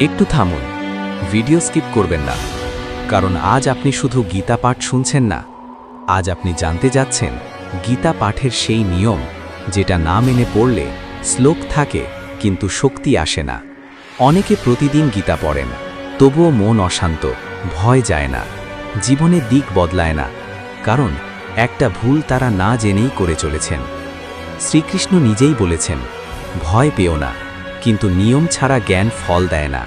একটু থামুন, video skip করবেন না, কারণ আজ আপনি শুধু গীতা পাঠ শুনছেন না, আজ আপনি জানতে যাচ্ছেন গীতা পাঠের সেই নিয়ম যেটা না মেনে পড়লে শ্লোক থাকে কিন্তু শক্তি আসে না। অনেকে প্রতিদিন গীতা পড়েন, তবুও মন অশান্ত, ভয় যায় না, জীবনের দিক বদলায় না, কারণ একটা ভুল তারা না জেনেই করে চলেছেন। শ্রীকৃষ্ণ নিজেই বলেছেন, ভয় পেও না, কিন্তু নিয়ম ছাড়া জ্ঞান ফল দেয় না।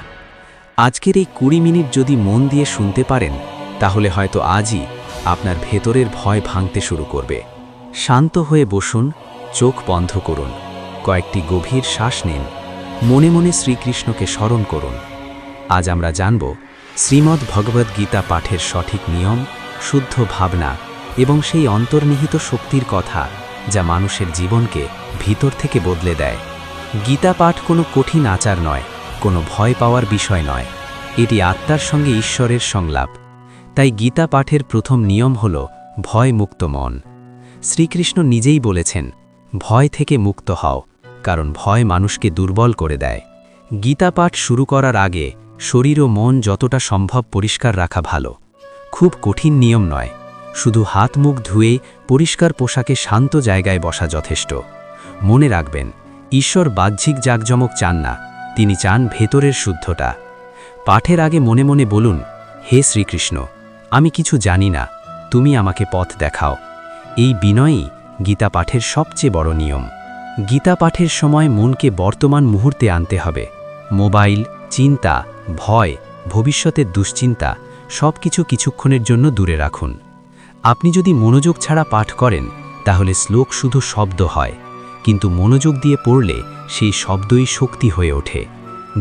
আজকের এই ২০ মিনিট যদি মন দিয়ে শুনতে পারেন, তাহলে হয়তো আজই আপনার ভেতরের ভয় ভাঙতে শুরু করবে। শান্ত হয়ে বসুন, চোখ বন্ধ করুন, কয়েকটি গভীর শ্বাস নিন, মনে মনে শ্রীকৃষ্ণকে স্মরণ করুন। আজ আমরা জানব শ্রীমদ্ ভগবদ্ গীতা পাঠের সঠিক নিয়ম, শুদ্ধ ভাবনা এবং সেই অন্তর্নিহিত শক্তির কথা যা মানুষের জীবনকে ভিতর থেকে বদলে দেয়। গীতা পাঠ কোনো কঠিন আচার নয়, কোনো ভয় পাওয়ার বিষয় নয়, এটি আত্মার সঙ্গে ঈশ্বরের সংলাপ। তাই গীতা পাঠের প্রথম নিয়ম হল ভয় মুক্ত মন। শ্রীকৃষ্ণ নিজেই বলেছেন, ভয় থেকে মুক্ত হও, কারণ ভয় মানুষকে দুর্বল করে দেয়। গীতা পাঠ শুরু করার আগে শরীর ও মন যতটা সম্ভব পরিষ্কার রাখা ভালো। খুব কঠিন নিয়ম নয়, শুধু হাত মুখ ধুয়ে পরিষ্কার পোশাকে শান্ত জায়গায় বসা যথেষ্ট। মনে রাখবেন, ঈশ্বর বাহ্যিক জাঁকজমক চান না, তিনি চান ভেতরের শুদ্ধতা। পাঠের আগে মনে মনে বলুন, হে শ্রীকৃষ্ণ, আমি কিছু জানি না, তুমি আমাকে পথ দেখাও। এই বিনয়ই গীতা পাঠের সবচেয়ে বড় নিয়ম। গীতা পাঠের সময় মনকে বর্তমান মুহূর্তে আনতে হবে। মোবাইল, চিন্তা, ভয়, ভবিষ্যতের দুশ্চিন্তা সবকিছু কিছুক্ষণের জন্য দূরে রাখুন। আপনি যদি মনোযোগ ছাড়া পাঠ করেন, তাহলে শ্লোক শুধু শব্দ হয়, কিন্তু মনোযোগ দিয়ে পড়লে সেই শব্দই শক্তি হয়ে ওঠে।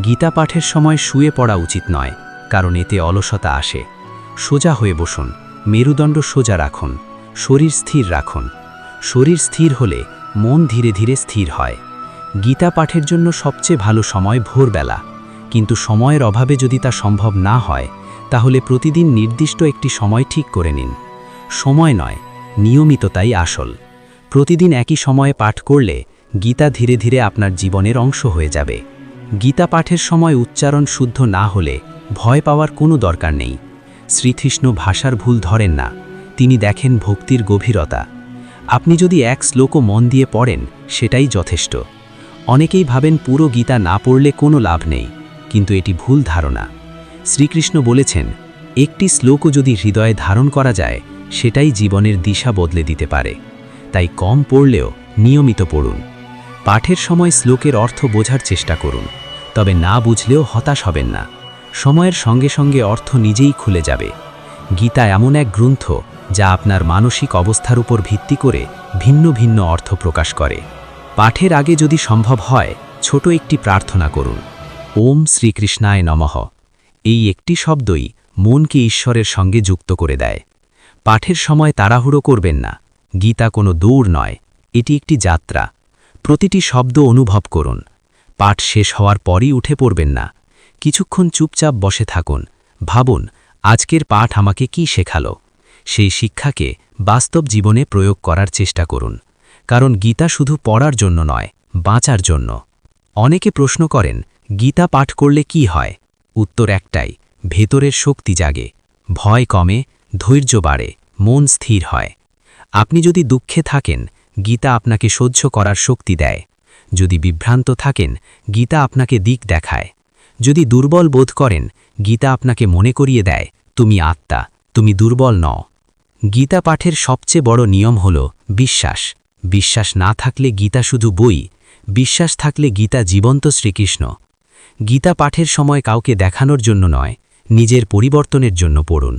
গীতা পাঠের সময় শুয়ে পড়া উচিত নয়, কারণ এতে অলসতা আসে। সোজা হয়ে বসুন, মেরুদণ্ড সোজা রাখুন, শরীর স্থির রাখুন। শরীর স্থির হলে মন ধীরে ধীরে স্থির হয়। গীতা পাঠের জন্য সবচেয়ে ভালো সময় ভোরবেলা, কিন্তু সময়ের অভাবে যদি তা সম্ভব না হয়, তাহলে প্রতিদিন নির্দিষ্ট একটি সময় ঠিক করে নিন। সময় নয়, নিয়মিততাই আসল। প্রতিদিন একই সময়ে পাঠ করলে গীতা ধীরে ধীরে আপনার জীবনের অংশ হয়ে যাবে। গীতা পাঠের সময় উচ্চারণ শুদ্ধ না হলে ভয় পাওয়ার কোনো দরকার নেই। শ্রীকৃষ্ণ ভাষার ভুল ধরেন না, তিনি দেখেন ভক্তির গভীরতা। আপনি যদি এক শ্লোকও মন দিয়ে পড়েন, সেটাই যথেষ্ট। অনেকেই ভাবেন পুরো গীতা না পড়লে কোনো লাভ নেই, কিন্তু এটি ভুল ধারণা। শ্রীকৃষ্ণ বলেছেন, একটি শ্লোকও যদি হৃদয়ে ধারণ করা যায়, সেটাই জীবনের দিশা বদলে দিতে পারে। তাই কম পড়লেও নিয়মিত পড়ুন। পাঠের সময় শ্লোকের অর্থ বোঝার চেষ্টা করুন, তবে না বুঝলেও হতাশ হবেন না। সময়ের সঙ্গে সঙ্গে অর্থ নিজেই খুলে যাবে। গীতা এমন এক গ্রন্থ যা আপনার মানসিক অবস্থার উপর ভিত্তি করে ভিন্ন ভিন্ন অর্থ প্রকাশ করে। পাঠের আগে যদি সম্ভব হয়, ছোট একটি প্রার্থনা করুন, ওম শ্রীকৃষ্ণায় নমঃ। এই একটি শব্দই মনকে ঈশ্বরের সঙ্গে যুক্ত করে দেয়। পাঠের সময় তাড়াহুড়ো করবেন না। গীতা কোনো দৌড় নয়, এটি একটি যাত্রা। প্রতিটি শব্দ অনুভব করুন। পাঠ শেষ হওয়ার পরই উঠে পড়বেন না। কিছুক্ষণ চুপচাপ বসে থাকুন, ভাবুন, আজকের পাঠ আমাকে কি শেখালো। সেই শিক্ষাকে বাস্তব জীবনে প্রয়োগ করার চেষ্টা করুন, কারণ গীতা শুধু পড়ার জন্য নয়, বাঁচার জন্য। অনেকে প্রশ্ন করেন, গীতা পাঠ করলে কি হয়? উত্তর একটাই, ভেতরের শক্তি জাগে, ভয় কমে, ধৈর্য বাড়ে, মন স্থির হয়। আপনি যদি দুঃখে থাকেন, গীতা আপনাকে সহ্য করার শক্তি দেয়। যদি বিভ্রান্ত থাকেন, গীতা আপনাকে দিক দেখায়। যদি দুর্বল বোধ করেন, গীতা আপনাকে মনে করিয়ে দেয়, তুমি আত্মা, তুমি দুর্বল নও। গীতা পাঠের সবচেয়ে বড় নিয়ম হল বিশ্বাস। বিশ্বাস না থাকলে গীতা শুধু বই, বিশ্বাস থাকলে গীতা জীবন্ত শ্রীকৃষ্ণ। গীতা পাঠের সময় কাউকে দেখানোর জন্য নয়, নিজের পরিবর্তনের জন্য পড়ুন।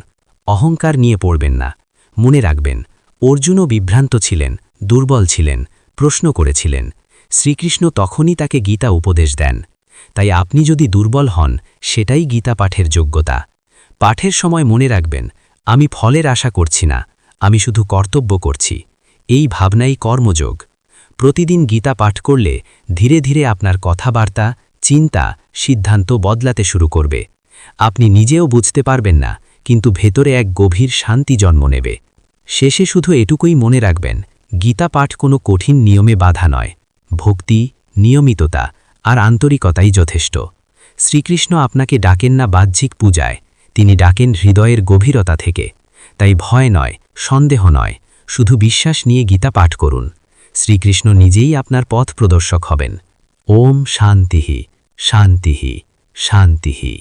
অহংকার নিয়ে পড়বেন না। মনে রাখবেন, অর্জুনও বিভ্রান্ত ছিলেন, দুর্বল ছিলেন, প্রশ্ন করেছিলেন। শ্রীকৃষ্ণ তখনই তাকে গীতা উপদেশ দেন। তাই আপনি যদি দুর্বল হন, সেটাই গীতা পাঠের যোগ্যতা। পাঠের সময় মনে রাখবেন, আমি ফলের আশা করছি না, আমি শুধু কর্তব্য করছি। এই ভাবনাই কর্মযোগ। প্রতিদিন গীতা পাঠ করলে ধীরে ধীরে আপনার কথাবার্তা, চিন্তা, সিদ্ধান্ত বদলাতে শুরু করবে। আপনি নিজেও বুঝতে পারবেন না, কিন্তু ভেতরে এক গভীর শান্তি জন্ম নেবে। শেষে শুধু এটুকুই মনে রাখবেন, গীতা পাঠ কোনো কঠিন নিয়মে বাধা নয়। ভক্তি, নিয়মিততা আর আন্তরিকতাই যথেষ্ট। শ্রীকৃষ্ণ আপনাকে ডাকেন না বাহ্যিক পূজায়, তিনি ডাকেন হৃদয়ের গভীরতা থেকে। তাই ভয় নয়, সন্দেহ নয়, শুধু বিশ্বাস নিয়ে গীতা পাঠ করুন। শ্রীকৃষ্ণ নিজেই আপনার পথ প্রদর্শক হবেন। ওম শান্তিহি শান্তিহি শান্তিহি।